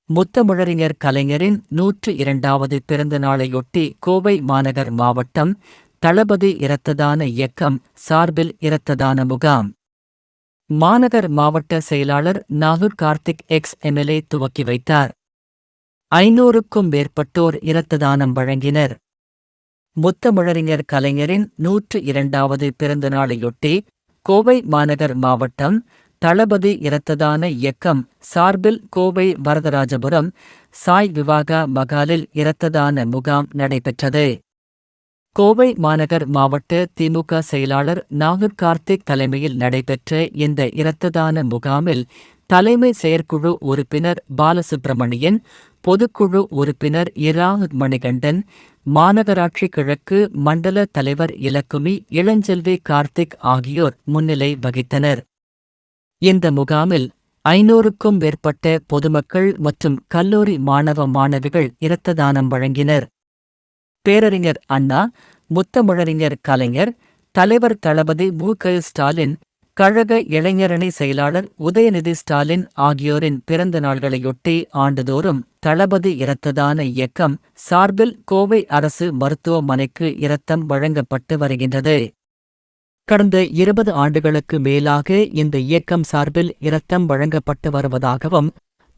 முத்தமிழறிஞர் கலைஞரின் 102வது பிறந்த நாளையொட்டி கோவை மாநகர் மாவட்டம் தளபதி இரத்ததான இயக்கம் சார்பில் இரத்ததான முகாம். மாநகர் மாவட்ட செயலாளர் நாகூர் கார்த்திக் எக்ஸ்-எம்எல்ஏ துவக்கி வைத்தார். 500க்கும் மேற்பட்டோர் இரத்ததானம் வழங்கினர். முத்தமிழறிஞர் கலைஞரின் 102வது பிறந்த நாளையொட்டி கோவை மாநகர் மாவட்டம் தளபதி இரத்ததான இயக்கம் சார்பில் கோவை வரதராஜபுரம் சாய் விவாகா மகாலில் இரத்ததான முகாம் நடைபெற்றது. கோவை மாநகர் மாவட்ட திமுக செயலாளர் நாகூர் கார்த்திக் தலைமையில் நடைபெற்ற இந்த இரத்ததான முகாமில் தலைமை செயற்குழு உறுப்பினர் பாலசுப்பிரமணியன், பொதுக்குழு உறுப்பினர் இராகு மணிகண்டன், மாநகராட்சி கிழக்கு மண்டல தலைவர் இலக்குமி இளஞ்செல்வி கார்த்திக் ஆகியோர் முன்னிலை வகித்தனர். இந்த முகாமில் 500க்கும் மேற்பட்ட பொதுமக்கள் மற்றும் கல்லூரி மாணவ மாணவிகள் இரத்ததானம் வழங்கினர். பேரறிஞர் அண்ணா, முத்தமிழறிஞர் கலைஞர், தலைவர் தளபதி மு.க. ஸ்டாலின், கழக இளைஞரணி செயலாளர் உதயநிதி ஸ்டாலின் ஆகியோரின் பிறந்த நாள்களையொட்டி ஆண்டுதோறும் தளபதி இரத்ததான இயக்கம் சார்பில் கோவை அரசு மருத்துவமனைக்கு இரத்தம் வழங்கப்பட்டு வருகின்றது. கடந்த 20 ஆண்டுகளுக்கு மேலாக இந்த இயக்கம் சார்பில் இரத்தம் வழங்கப்பட்டு வருவதாகவும்,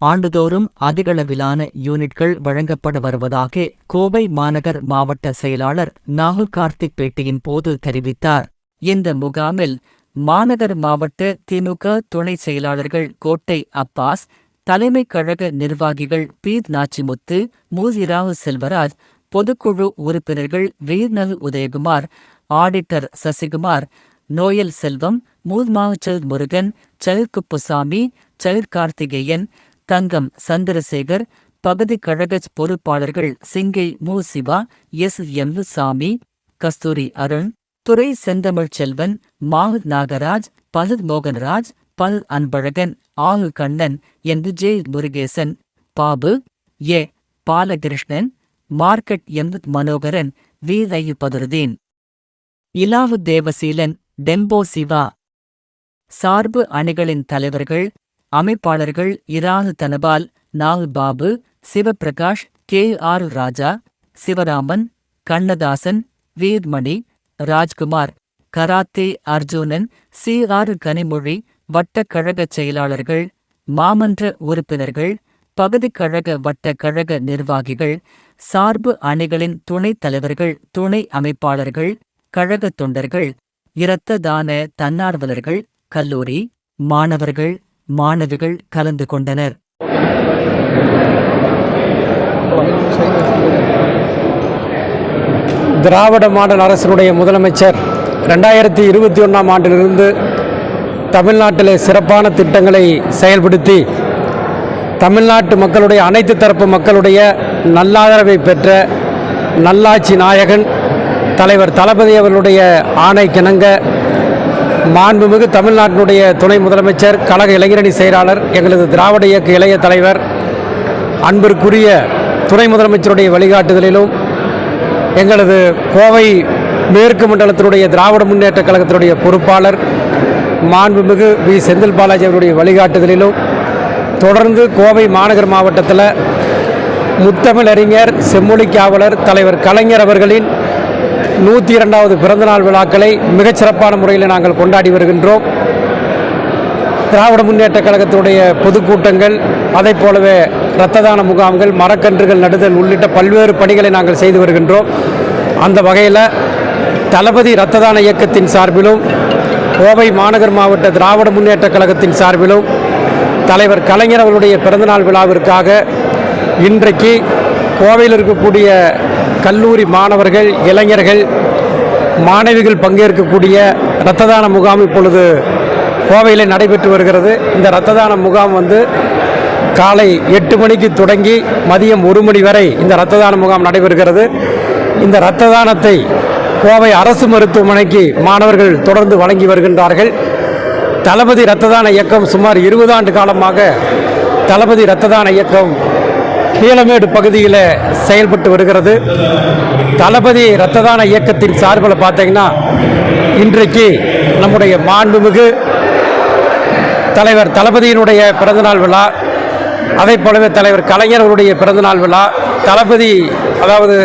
ஆண்டுதோறும் அதிகளவிலான யூனிட்கள் வழங்கப்பட வருவதாக கோவை மாநகர் மாவட்ட செயலாளர் நாகூர் கார்த்திக் பேட்டியின் போது தெரிவித்தார். இந்த முகாமில் மாநகர் மாவட்ட திமுக துணை செயலாளர்கள் கோட்டை அப்பாஸ், தலைமை கழக நிர்வாகிகள் பி. நாச்சிமுத்து, மூசிராவு செல்வராஜ், பொதுக்குழு உறுப்பினர்கள் வீர்நகு உதயகுமார், ஆடிட்டர் சசிகுமார், நோயல் செல்வம், மூர்மாச்சல் முருகன், சயிர்குப்புசாமி, சயிர் கார்த்திகேயன், தங்கம் சந்திரசேகர், பகுதி கழக பொறுப்பாளர்கள் சிங்கை மு. சிவா, எஸ்.எம். சாமி, கஸ்தூரி அருண், துரை செந்தமிழ் செல்வன், மா. நாகராஜ், பல் மோகன்ராஜ், பல் அன்பழகன், ஆகு Kannan, N. J. Murugesan, Babu, A. Balakrishnan, market M. Manoharan, V. Badhurudeen, இலாவு தேவசீலன், டெம்போ சிவா, சார்பு அணிகளின் தலைவர்கள், அமைப்பாளர்கள் இராகு தனபால், நாகு Babu, Sivaprakash, K. R. Raja, Sivaraman, Kannadasan, Veeramani, Rajkumar, karate Arjunan, C. R. Kanimozhi, வட்டக் கழகச் செயலாளர்கள், மாமன்ற உறுப்பினர்கள், பகுதிக் கழக வட்ட கழக நிர்வாகிகள், சார்பு அணிகளின் துணைத் தலைவர்கள், துணை அமைப்பாளர்கள், கழகத் தொண்டர்கள், இரத்ததான தன்னார்வலர்கள், கல்லூரி மாணவர்கள், மாணவிகள் கலந்து கொண்டனர். திராவிட மாடல் அரசினுடைய முதலமைச்சர் 2021ஆம் ஆண்டிலிருந்து தமிழ்நாட்டிலே சிறப்பான திட்டங்களை செயல்படுத்தி தமிழ்நாட்டு மக்களுடைய அனைத்து தரப்பு மக்களுடைய நல்லாதரவை பெற்ற நல்லாட்சி நாயகன் தலைவர் தளபதி அவர்களுடைய ஆணைக்கிணங்க மாண்புமிகு தமிழ்நாட்டினுடைய துணை முதலமைச்சர், கழக இளைஞரணி செயலாளர், எங்களது திராவிட இயக்க இளைய தலைவர், அன்பிற்குரிய துணை முதலமைச்சருடைய வழிகாட்டுதலிலும் எங்களது கோவை மேற்கு மண்டலத்தினுடைய திராவிட முன்னேற்றக் கழகத்தினுடைய பொறுப்பாளர் மாண்புமிகு வி. செந்தில் பாலாஜி அவருடைய வழிகாட்டுதலிலும் தொடர்ந்து கோவை மாநகர் மாவட்டத்தில் முத்தமிழறிஞர் செம்மொழி காவலர் தலைவர் கலைஞர் அவர்களின் 102வது பிறந்தநாள் விழாக்களை மிகச்சிறப்பான முறையில் நாங்கள் கொண்டாடி வருகின்றோம். திராவிட முன்னேற்றக் கழகத்தினுடைய பொதுக்கூட்டங்கள், அதை போலவே இரத்ததான முகாம்கள், மரக்கன்றுகள் நடுதல் உள்ளிட்ட பல்வேறு பணிகளை நாங்கள் செய்து வருகின்றோம். அந்த வகையில் தளபதி இரத்ததான இயக்கத்தின் சார்பிலும் கோவை மாநகர் மாவட்ட திராவிட முன்னேற்றக் கழகத்தின் சார்பிலும் தலைவர் கலைஞர் அவர்களுடைய பிறந்தநாள் விழாவிற்காக இன்றைக்கு கோவையில் இருக்கக்கூடிய கல்லூரி மாணவர்கள், இளைஞர்கள், மாணவிகள் பங்கேற்கக்கூடிய இரத்ததான முகாம் இப்பொழுது கோவையில் நடைபெற்று வருகிறது. இந்த இரத்ததான முகாம் காலை 8 மணிக்கு தொடங்கி மதியம் 1 மணி வரை இந்த இரத்ததான முகாம் நடைபெறுகிறது. இந்த இரத்ததானத்தை கோவை அரசு மருத்துவமனைக்கு மாணவர்கள் தொடர்ந்து வழங்கி வருகின்றார்கள். தளபதி இரத்ததான இயக்கம் சுமார் 20 ஆண்டு காலமாக தளபதி இரத்ததான இயக்கம் கீழமேடு பகுதியில் செயல்பட்டு வருகிறது. தளபதி இரத்ததான இயக்கத்தின் சார்பில் பார்த்தீங்கன்னா இன்றைக்கு நம்முடைய மாண்புமிகு தலைவர் தளபதியினுடைய பிறந்தநாள் விழா அதைப் போலவே தலைவர் கலைஞர் அவருடைய பிறந்தநாள் விழா, தளபதி அதாவது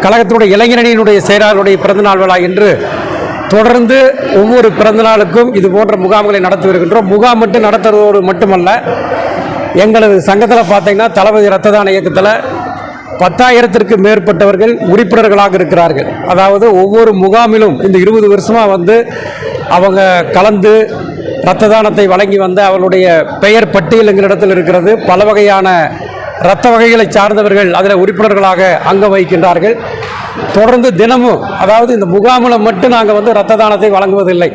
கழகத்தினுடைய இளைஞரணியினுடைய செயலாளருடைய பிறந்தநாள் விழா என்று தொடர்ந்து ஒவ்வொரு பிறந்தநாளுக்கும் இது போன்ற முகாம்களை நடத்தி வருகின்றோம். முகாம் மட்டும் நடத்துவதோடு மட்டுமல்ல, எங்களது சங்கத்தில் பார்த்தீங்கன்னா தளபதி இரத்த தான இயக்கத்தில் 10,000த்திற்கு மேற்பட்டவர்கள் உறுப்பினர்களாக இருக்கிறார்கள். அதாவது ஒவ்வொரு முகாமிலும் இந்த 20 வருஷமாக வந்து அவங்க கலந்து இரத்த தானத்தை வழங்கி வந்த அவர்களுடைய பெயர் பட்டியல் எங்களிடத்தில் இருக்கிறது. பல வகையான இரத்த வகைகளை சார்ந்தவர்கள் அதில் உறுப்பினர்களாக அங்கம் வகிக்கின்றார்கள். தொடர்ந்து தினமும், அதாவது இந்த முகாமில் மட்டும் நாங்கள் வந்து இரத்த தானத்தை வழங்குவதில்லை.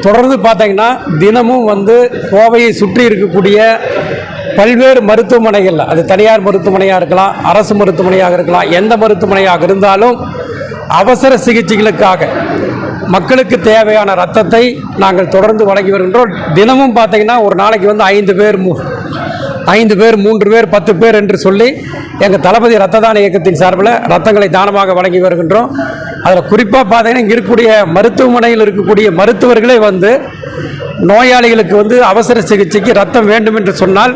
தொடர்ந்து பார்த்தீங்கன்னா தினமும் வந்து கோவையை சுற்றி இருக்கக்கூடிய பல்வேறு மருத்துவமனைகள், அது தனியார் மருத்துவமனையாக இருக்கலாம், அரசு மருத்துவமனையாக இருக்கலாம், எந்த மருத்துவமனையாக இருந்தாலும் அவசர சிகிச்சைகளுக்காக மக்களுக்கு தேவையான இரத்தத்தை நாங்கள் தொடர்ந்து வழங்கி வருகின்றோம். தினமும் பார்த்தீங்கன்னா ஒரு நாளைக்கு வந்து 5 பேர் 3 பேர் 10 பேர் என்று சொல்லி எங்கள் தளபதி இரத்த தான இயக்கத்தின் சார்பில் இரத்தங்களை தானமாக வழங்கி வருகின்றோம். அதில் குறிப்பாக பார்த்தீங்கன்னா இங்கே இருக்கக்கூடிய மருத்துவமனையில் இருக்கக்கூடிய மருத்துவர்களே வந்து நோயாளிகளுக்கு வந்து அவசர சிகிச்சைக்கு ரத்தம் வேண்டும் என்று சொன்னால்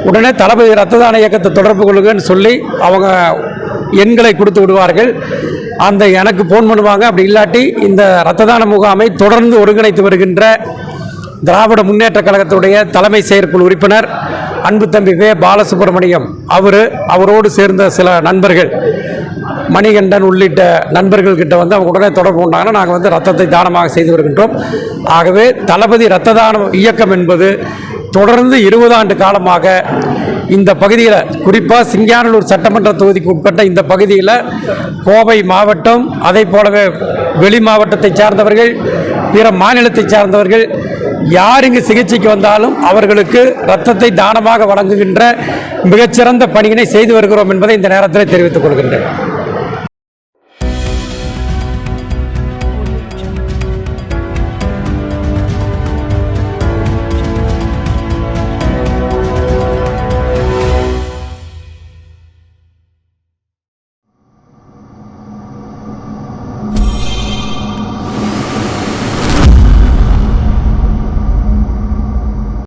உடனே தளபதி இரத்த தான இயக்கத்தை தொடர்பு கொள்ளுங்கன்னு சொல்லி அவங்க எண்களை கொடுத்து விடுவார்கள். அந்த எனக்கு ஃபோன் பண்ணுவாங்க. அப்படி இல்லாட்டி இந்த இரத்த தான முகாமை தொடர்ந்து ஒருங்கிணைத்து வருகின்ற திராவிட முன்னேற்ற கழகத்துடைய தலைமை செயற்குழு உறுப்பினர் அன்பு தம்பி வே பாலசுப்ரமணியம் அவரோடு சேர்ந்த சில நண்பர்கள், மணிகண்டன் உள்ளிட்ட நண்பர்கள்கிட்ட வந்து அவங்க உடனே தொடர்பு கொண்டாங்கன்னா நாங்கள் வந்து ரத்தத்தை தானமாக செய்து வருகின்றோம். ஆகவே தளபதி இரத்த தான இயக்கம் என்பது தொடர்ந்து 20 ஆண்டு காலமாக இந்த பகுதியில், குறிப்பாக சிங்கானல்லூர் சட்டமன்ற தொகுதிக்கு உட்பட்ட இந்த பகுதியில் கோவை மாவட்டம், அதை போலவே வெளி மாவட்டத்தை சார்ந்தவர்கள், பிற மாநிலத்தை சார்ந்தவர்கள் யார் இங்கு சிகிச்சைக்கு வந்தாலும் அவர்களுக்கு இரத்தத்தை தானமாக வழங்குகின்ற மிகச்சிறந்த பணியினை செய்து வருகிறோம் என்பதை இந்த நேரத்தில் தெரிவித்துக் கொள்கின்றேன்.